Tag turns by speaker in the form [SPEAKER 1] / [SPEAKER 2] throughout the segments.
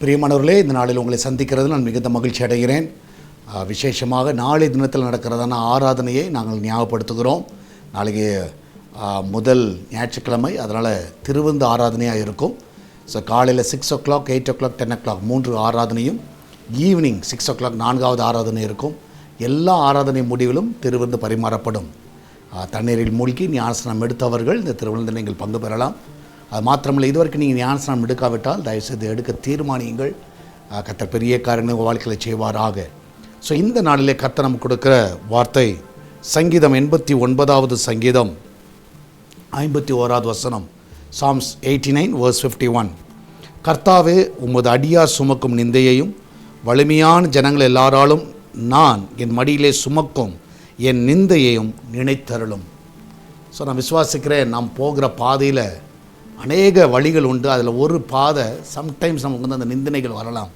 [SPEAKER 1] பிரியமானவர்களே, இந்த நாளில் உங்களை சந்திக்கிறது நான் மிகுந்த மகிழ்ச்சி அடைகிறேன். விசேஷமாக நாளை தினத்தில் நடக்கிறதான ஆராதனையை நாங்கள் ஞாபகப்படுத்துகிறோம். நாளைக்கு முதல் ஞாயிற்றுக்கிழமை, அதனால் திருவிருந்து ஆராதனையாக இருக்கும். ஸோ காலையில் 6 o'clock, 8 o'clock, 10 o'clock 3 ஆராதனையும், ஈவினிங் 6 o'clock 4வது ஆராதனை இருக்கும். எல்லா ஆராதனை முடிவிலும் திருவிருந்து பரிமாறப்படும். தண்ணீரில் மூழ்கி ஞானஸ்நானம் எடுத்தவர்கள் இந்த திருவிருந்தில் நீங்கள் பங்கு பெறலாம். அது மாத்திரமில்லை, இதுவரைக்கும் நீங்கள் ஞானஸ்நானம் எடுக்காவிட்டால் தயவுசெய்து எடுக்க தீர்மானியுங்கள். கர்த்தர் பெரிய காரியங்களை வாழ்க்கையில் செய்வாராக. ஸோ இந்த நாளிலே கர்த்தர் நமக்கு கொடுக்குற வார்த்தை சங்கீதம் 89வது சங்கீதம் 51வது வசனம், Psalms 89 verse 51. கர்த்தாவே, உமது அடியார் சுமக்கும் நிந்தையையும் வலிமையான ஜனங்கள் எல்லாராலும் நான் என் மடியிலே சுமக்கும் என் நிந்தையையும் நினைத்தருளும். ஸோ நான் விசுவாசிக்கிறேன், நாம் போகிற பாதையில் அநேக வழிகள் உண்டு. அதில் ஒரு பாதை சம்டைம்ஸ் நமக்கு வந்து அந்த நிந்தனைகள் வரலாம்.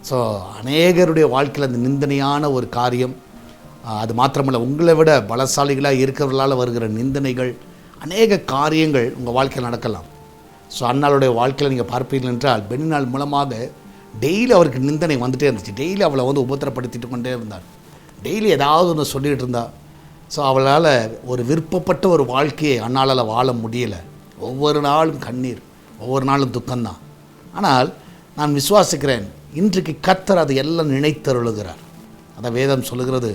[SPEAKER 1] ஸோ அநேகருடைய வாழ்க்கையில் அந்த நிந்தனையான ஒரு காரியம், அது மாத்திரமல்ல, உங்களை விட பலசாலிகளாக இருக்கிறவர்களால் வருகிற நிந்தனைகள், அநேக காரியங்கள் உங்கள் வாழ்க்கையில் நடக்கலாம். ஸோ அன்னாளுடைய வாழ்க்கையில் நீங்கள் பார்ப்பீர்கள் என்றால், பெண்ணினால் மூலமாக டெய்லி அவருக்கு நிந்தனை வந்துகிட்டே இருந்துச்சு. டெய்லி அவளை வந்து உபத்திரப்படுத்திட்டு கொண்டே இருந்தார். டெய்லி ஏதாவது ஒன்று சொல்லிகிட்டு இருந்தாள். ஸோ அவளால் ஒரு விருப்பப்பட்ட ஒரு வாழ்க்கையை அன்னாளால் வாழ முடியலை. ஒவ்வொரு நாளும் கண்ணீர், ஒவ்வொரு நாளும் துக்கம்தான். ஆனால் நான் விசுவாசிக்கிறேன், இன்றைக்கு கர்த்தர் அதை எல்லாம் நினைத்தருளுகிறார். அதை வேதம் சொல்லுகிறது,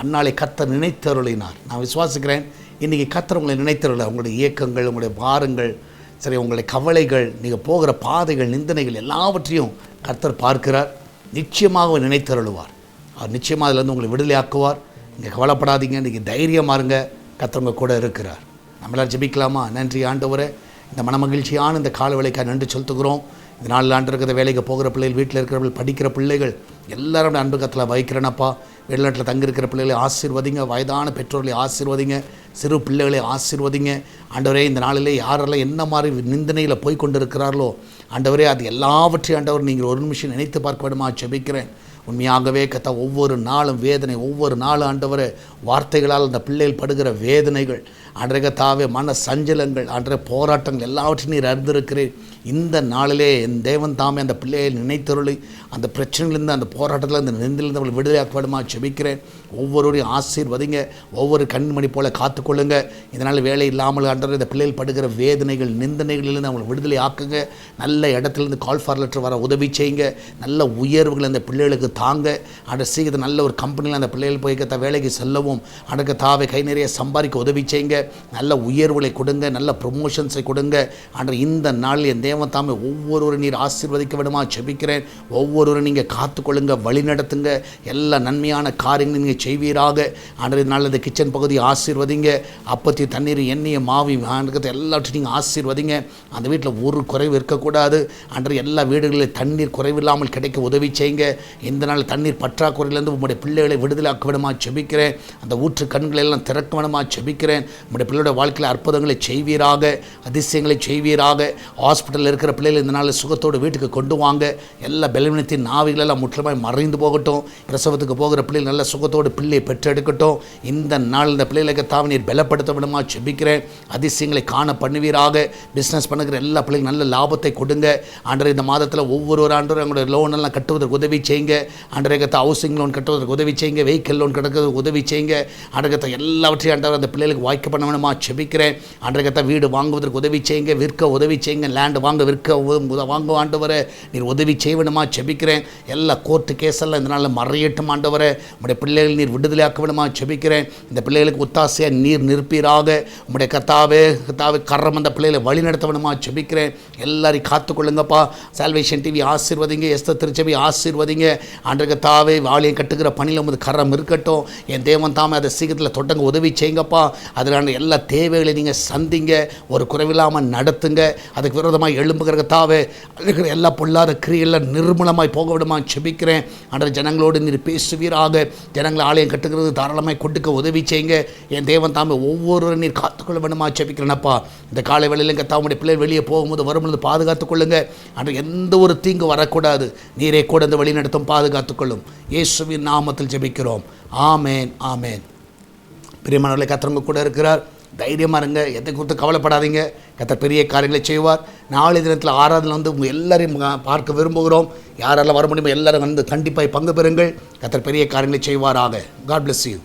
[SPEAKER 1] அன்னாளை கர்த்தர் நினைத்தருளினார். நான் விசுவாசிக்கிறேன், இன்றைக்கி கர்த்தர் உங்களை நினைத்தருள. உங்களுடைய இயக்கங்கள், உங்களுடைய பாரங்கள், சரி, உங்களுடைய கவலைகள், நீங்கள் போகிற பாதைகள், நிந்தனைகள் எல்லாவற்றையும் கர்த்தர் பார்க்கிறார். நிச்சயமாக நினைத்தருளுவார். அவர் நிச்சயமாக அதிலேருந்து உங்களை விடுதலை ஆக்குவார். நீங்கள் கவலைப்படாதீங்க, நீங்கள் தைரியமாக இருங்க, கர்த்தர் உங்கள் கூட இருக்கிறார். நம்மளால் ஜெபிக்கலாமா? நன்றி ஆண்டவரே, இந்த மனமகிழ்ச்சியான இந்த கால வேலைக்காக நன்றி செலுத்துகிறோம். இந்த நாளில் ஆண்டு இருக்கிற வேலைக்கு போகிற பிள்ளைகள், வீட்டில் இருக்கிறவர்கள், படிக்கிற பிள்ளைகள் எல்லாரோட அன்பு கத்தில் வைக்கிறேனப்பா. வெளிநாட்டில் தங்கியிருக்கிற பிள்ளைகளை ஆசீர்வதிங்க, வயதான பெற்றோர்களை ஆசீர்வதிங்க, சிறு பிள்ளைகளை ஆசீர்வதிங்க. ஆண்டவரே, இந்த நாளிலே யாரெல்லாம் என்ன மாதிரி நிந்தனையில் போய் கொண்டு இருக்கிறார்களோ ஆண்டவரே, அது எல்லாவற்றையும் ஆண்டவர் நீங்கள் ஒரு நிமிஷம் நினைத்து பார்க்க வேண்டுமா ஜெபிக்கிறேன். உண்மையாகவே கத்தா, ஒவ்வொரு நாளும் வேதனை, ஒவ்வொரு நாளும் ஆண்டவரே வார்த்தைகளால் அந்த பிள்ளைகள் படுகிற வேதனைகள், அன்றைய கத்தாவே மன சஞ்சலங்கள், அன்றைய போராட்டங்கள் எல்லாவற்றையும் நீர் அறிந்திருக்கிறேன். இந்த நாளிலே என் தேவன் தாமே அந்த பிள்ளையை நினைத்தருளி அந்த பிரச்சனையிலேருந்து, அந்த போராட்டத்தில், அந்த நிந்திலிருந்து அவள் விடுதலையாக்க வேண்டுமா ஜெபிக்கிறேன். ஒவ்வொருவரையும் ஆசீர்வதிங்க, ஒவ்வொரு கண்மணி போல காத்துக்கொள்ளுங்க. இதனால் வேலை இல்லாமல் ஆண்டவரே இந்த பிள்ளைகள் படுகிற வேதனைகள், நிந்தனைகளிலிருந்து அவங்களை விடுதலை ஆக்குங்க. நல்ல இடத்துலேருந்து கால் ஃபார் லெட்டர் வர உதவி செய்யுங்க. நல்ல உயர்வுகள் அந்த பிள்ளைகளுக்கு தாங்க. அந்த சீக்கிரம் நல்ல ஒரு கம்பெனியில் அந்த பிள்ளைகள் போய் வேலைக்கு செல்லவும், அடக்க தாவை கை நிறைய சம்பாதிக்க உதவி செய்யுங்க. நல்ல உயர்வுகளை கொடுங்க, நல்ல ப்ரொமோஷன்ஸை கொடுங்க. அன்று இந்த நாளில் என் தேவன் தாமே ஒவ்வொருவரும் நீர் ஆசீர்வதிக்க வேண்டுமா ஜெபிக்கிறேன். ஒவ்வொருவரும் நீங்கள் காத்துக்கொள்ளுங்க, வழி நடத்துங்க. எல்லா நன்மையான காரியங்களை நீங்கள் செய்வீராக. அன்றைய நாளில் இந்த கிச்சன் பகுதியை ஆசீர்வதிங்க. அப்பத்தி தண்ணீர், எண்ணெயை, மாவி எல்லாவற்றையும் நீங்கள் ஆசீர்வதிங்க. அந்த வீட்டில் ஒரு குறைவு இருக்கக்கூடாது. அன்றைய எல்லா வீடுகளில் தண்ணீர் குறைவில்லாமல் கிடைக்க உதவி செய்யுங்க. இந்த நாள் தண்ணீர் பற்றாக்குறையிலேருந்து உங்களுடைய பிள்ளைகளை விடுதலாக்க வேண்டுமா ஜெபிக்கிறேன். அந்த ஊற்று கண்களை எல்லாம் திறக்க வேண்டுமா ஜெபிக்கிறேன். உங்களுடைய பிள்ளையோட வாழ்க்கையில் அற்புதங்களை செய்வீராக, அதிசயங்களை செய்வீராக. ஹாஸ்பிட்டலில் இருக்கிற பிள்ளைகள் இந்த நாளில் சுகத்தோடு வீட்டுக்கு கொண்டு வாங்க. எல்லா பலவீனத்தின் நாவிகளெல்லாம் முற்றிலுமாய் மறைந்து போகட்டும். பிரசவத்துக்கு போகிற பிள்ளைகள் நல்ல சுகத்தோடு பிள்ளையை பெற்றெடுக்கட்டும். இந்த நாள் இந்த பிள்ளைகளுக்கு தாவி நீர் பலப்படுத்த வேண்டுமா ஜெபிக்கிறேன். அதிசயங்களை காண பண்ணுவீராக. பிஸ்னஸ் பண்ணுகிற எல்லா பிள்ளைகளும் நல்ல லாபத்தை கொடுங்க. ஆண்டவரே, இந்த மாதத்தில் ஒவ்வொரு ஆண்டவரும் அவங்களுடைய லோன் எல்லாம் கட்டுவதற்கு உதவி செய்யுங்க. ஆண்டவரே, ஹவுசிங் லோன் கட்டுவதற்கு உதவி செய்யுங்க. வெஹிக்கிள் லோன் கட்டுறதுக்கு உதவி செய்யுங்க. ஆண்டவரே, எல்லாவற்றையும் ஆண்டவர் அந்த பிள்ளைகளுக்கு வாய்க்க பண்ண வேணுமா ஜெபிக்கிறேன். ஆண்டவரே, வீடு வாங்குவதற்கு உதவி செய்யுங்க, விற்க உதவி செய்யுங்க. லேண்ட் வாங்க, விற்க வாங்க ஆண்டவரே, நீர் உதவி செய்ய வேணுமா ஜெபிக்கிறேன். எல்லா கோர்ட்டு கேஸெல்லாம் இந்த நாளில் மறையட்டும் ஆண்டவரே. உங்களுடைய பிள்ளைகள் நீர் விடுதலையாக்க வேணுமா ஜெபிக்கிறேன். இந்த பிள்ளைகளுக்கு ஒத்தாசையாக நீர் நிற்பீராக. உங்களுடைய கர்த்தாவே கரம் அந்த பிள்ளைகளை வழி நடத்த வேணுமா ஜெபிக்கிறேன். எல்லாரையும் காத்துக்கொள்ளுங்கப்பா. சால்வேஷன் டிவி ஆசீர்வதிங்க, எஸ்தர் திருச்சபை ஆசீர்வதிங்க. ஆண்டவரே கர்த்தாவே, வாளியம் கட்டுகிற பணியில் உமது கரம் இருக்கட்டும். என் தேவன் தாமே அதை சீக்கிரத்தில் தொடங்க உதவி செய்யுங்கப்பா. அதிலான எல்லா தேவைகளை நீங்கள் சந்திங்க, ஒரு குறைவில்லாமல் நடத்துங்க. அதுக்கு விரோதமாக எழும்புகிற கர்த்தாவே இருக்கிற எல்லா பொல்லாத கிரியெல்லாம் நிர்மூலமாய் போக விடுமா ஜெபிக்கிறேன். அன்ற ஜனங்களோடு நீர் பேசுவீராக. ஜனங்களை ஆலயம் கட்டுகிறது தாராளமாய் கொடுக்க உதவி செய்யுங்க. என் தேவன் தாமே ஒவ்வொருவரும் நீர் காத்துக்கொள்ள வேண்டுமா ஜெபிக்கிறேனப்பா. இந்த காலை வேளையில் கர்த்தாவுடைய பிள்ளைகள் வெளியே போகும்போது வரும்பொழுது பாதுகாத்துக்கொள்ளுங்க. அன்று எந்த ஒரு தீங்கு வரக்கூடாது. நீரே கூட இந்த வழி நடத்தும், பாதுகாத்துக்கொள்ளும். இயேசுவின் நாமத்தில் ஜெபிக்கிறோம். ஆமேன், ஆமேன். பிரியமானவர்களே, கர்த்தர் கூட இருக்கிறார். தைரியமாக இருங்க, எதை குறித்து கவலைப்படாதீங்க. கர்த்தர் பெரிய காரியங்களை செய்வார். நாளை தினத்தில் ஆராதனை வந்து உங்கள் எல்லாரையும் பார்க்க விரும்புகிறோம். யாரெல்லாம் வர முடியுமோ எல்லாரும் வந்து கண்டிப்பாக பங்கு பெறுங்கள். கர்த்தர் பெரிய காரியங்களை செய்வாராக. God bless you.